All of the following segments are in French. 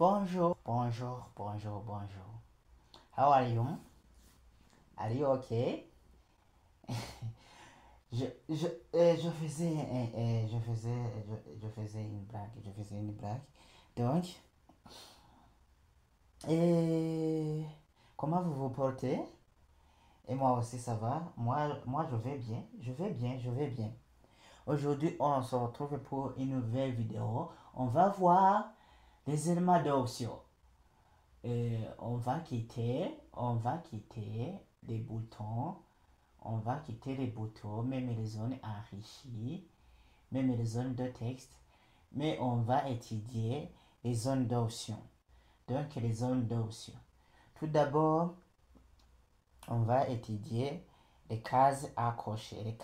Bonjour, bonjour, bonjour, bonjour. How are you? Are you okay? Je faisais une blague, Donc, comment vous vous portez? Et moi aussi, ça va. Moi, je vais bien. Aujourd'hui, on se retrouve pour une nouvelle vidéo. On va voir les éléments d'option. On va quitter les boutons. On va quitter les boutons, même les zones enrichies, même les zones de texte. Mais on va étudier les zones d'option. Donc, les zones d'option. Tout d'abord, on va étudier les cases à cocher.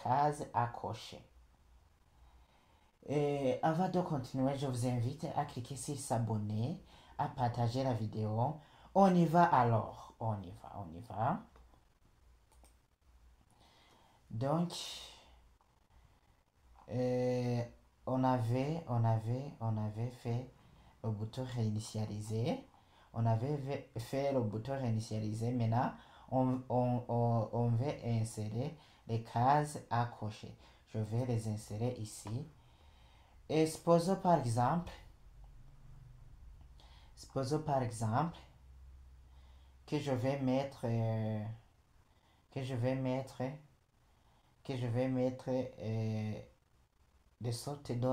Et avant de continuer, je vous invite à cliquer sur s'abonner, à partager la vidéo. On y va alors. On y va. Donc, on avait fait le bouton réinitialiser. Maintenant, on veut insérer les cases à cocher. Je vais les insérer ici. Et supposons par exemple que je vais mettre des sortes de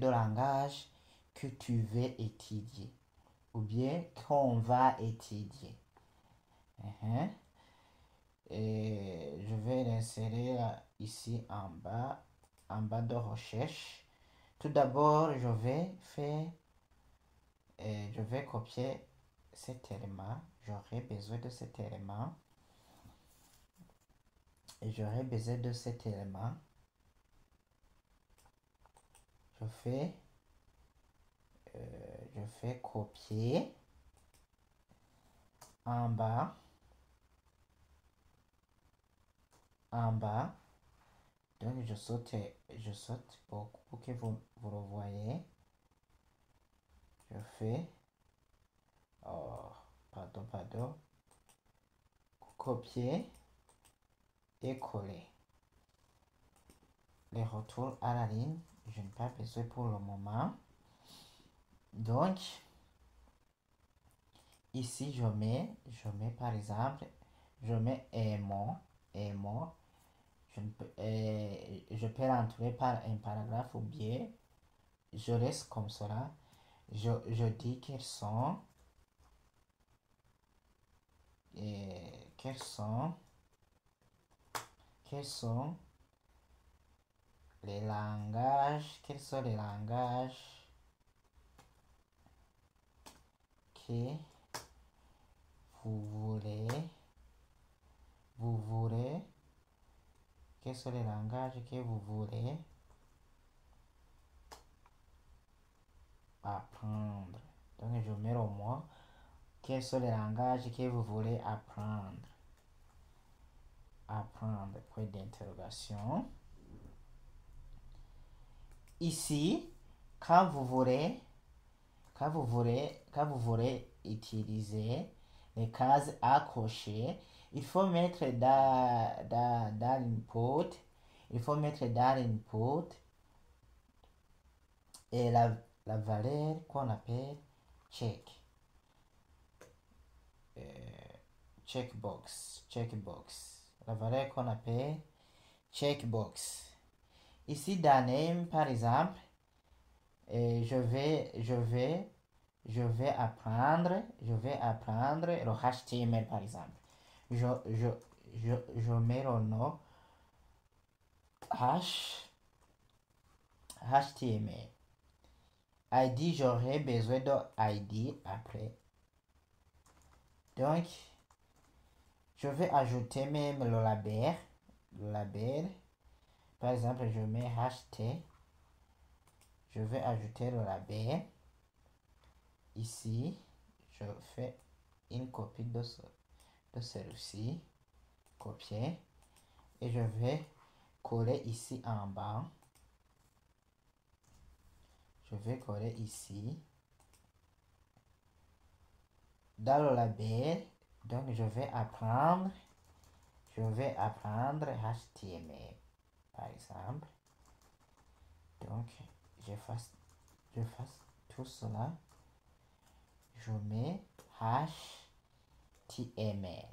langage que tu veux étudier ou bien qu'on va étudier. Et je vais l'insérer ici en bas de recherche. Tout d'abord, je vais copier cet élément. J'aurai besoin de cet élément. Et j'aurai besoin de cet élément. Je fais copier en bas. Donc je saute pour que vous le voyez. Je fais copier et coller. Les retours à la ligne, je n'ai pas besoin pour le moment. Donc ici je mets par exemple, je mets aimant. Je peux rentrer par un paragraphe ou bien je laisse comme cela. Je dis quels sont les langages que quels sont les langages que vous voulez apprendre. Donc je mets au moins quels sont les langages que vous voulez apprendre. Point d'interrogation. Ici, quand vous voulez utiliser les cases à cocher, il faut mettre dans l'input, et la valeur qu'on appelle checkbox. La valeur qu'on appelle checkbox. Ici, dans name, par exemple, je vais apprendre le HTML, par exemple. Je mets le nom HTML. ID, j'aurai besoin de ID après. Donc, je vais ajouter même le label. Par exemple, je mets HT. Je vais ajouter le label. Ici, je fais une copie de celui-ci. Copier. Et je vais coller ici en bas. Je vais coller ici. dans le label, donc je vais apprendre HTML, par exemple. Donc, je fasse tout cela. Je mets HTML.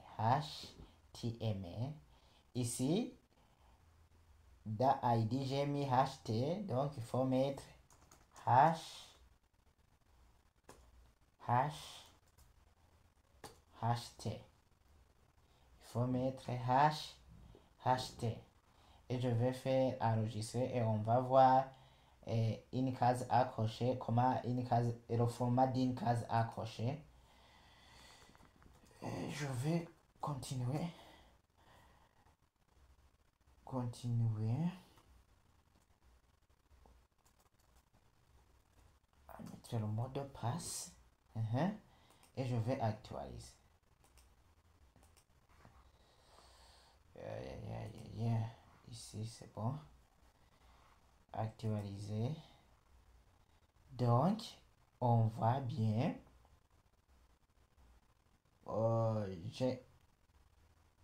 Ici, dans ID, j'ai mis HT, donc il faut mettre HT. Il faut mettre HT. Et je vais faire enregistrer et on va voir une case accrochée, comment le format d'une case accrochée. Et je vais continuer à mettre le mot de passe. Et je vais actualiser. Ici c'est bon. Actualiser. Donc on voit bien.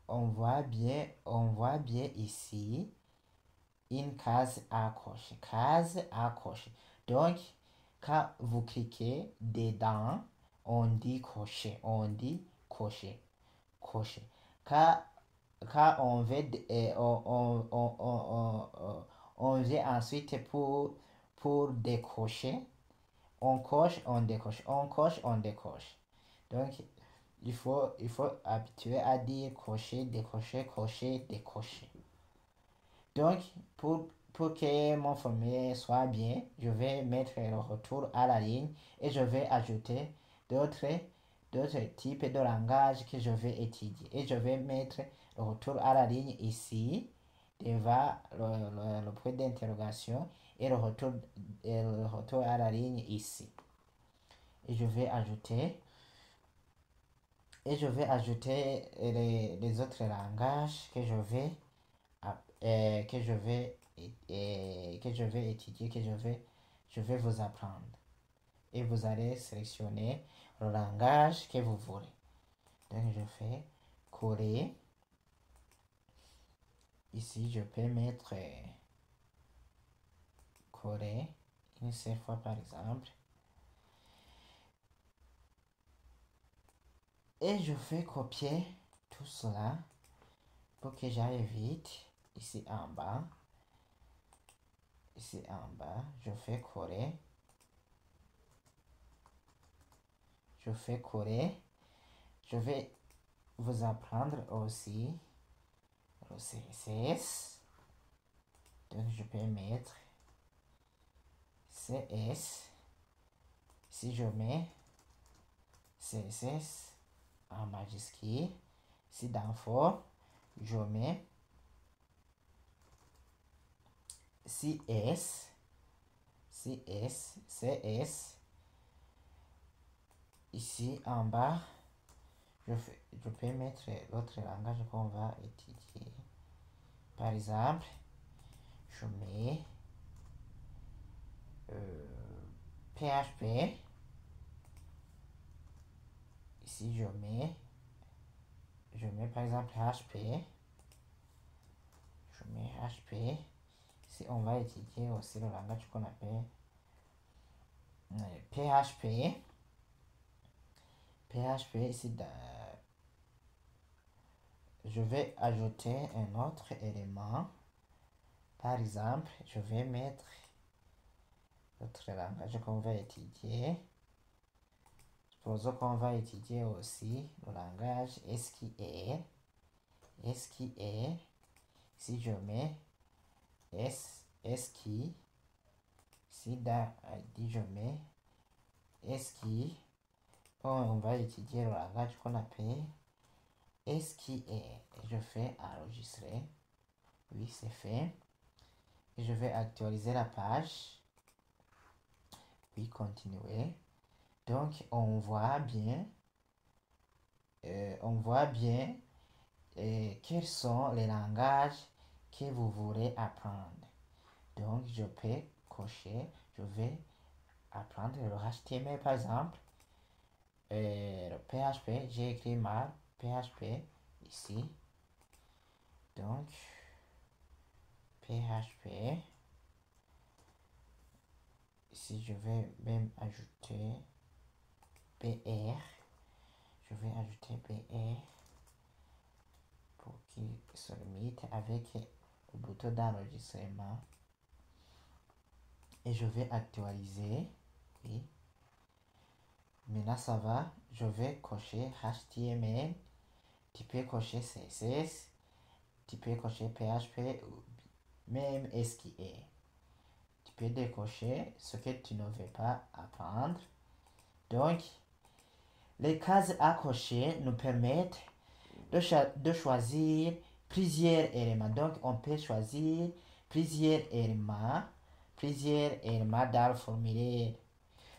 On voit bien ici une case accrochée. Donc quand vous cliquez dedans, on dit cocher. Quand on veut on veut ensuite pour décocher, on coche, on décoche, on coche, on décoche. Donc il faut habituer à dire cocher, décocher, cocher, décocher. Donc pour que mon formulaire soit bien, je vais mettre le retour à la ligne et je vais ajouter d'autres types de langages que je vais étudier. Et je vais mettre le retour à la ligne ici, devant le point d'interrogation, et le retour à la ligne ici. Et je vais ajouter les autres langages que je vais étudier, je vais vous apprendre. Et vous allez sélectionner le langage que vous voulez. Donc je fais coller. Ici je peux mettre coller une seule fois par exemple. Et je fais copier tout cela pour que j'aille vite. Ici en bas, je fais coller. Je vais vous apprendre aussi le CSS. Donc je peux mettre CS. Si je mets CSS en majuscule, si dans fort, je mets CS. Ici en bas, je peux mettre l'autre langage qu'on va étudier. Par exemple, je mets PHP. Ici, je mets par exemple HP. Je mets HP. Ici, on va étudier aussi le langage qu'on appelle PHP. Ici, je vais ajouter un autre élément. Par exemple, je vais mettre l'autre langage qu'on va étudier. Supposons qu'on va étudier aussi le langage SQL. Si je mets SQL, si dans ID je mets SQL, on va étudier le langage qu'on appelle SQL. Et je fais enregistrer. Oui, c'est fait. Et je vais actualiser la page. Puis continuer. Donc on voit bien quels sont les langages que vous voulez apprendre. Donc je peux cocher, je vais apprendre le HTML par exemple. PHP, j'ai écrit mal PHP ici. Donc, PHP. Ici, je vais même ajouter PR. Je vais ajouter PR pour qu'il se limite avec le bouton d'enregistrement. Et je vais actualiser. Oui. Maintenant, ça va. Je vais cocher HTML. Tu peux cocher CSS. Tu peux cocher PHP ou même SQL. Tu peux décocher ce que tu ne veux pas apprendre. Donc, les cases à cocher nous permettent de choisir plusieurs éléments. Donc, on peut choisir plusieurs éléments dans le formulaire.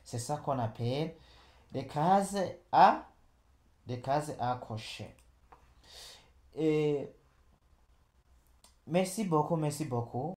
C'est ça qu'on appelle des cases à cocher. Et merci beaucoup.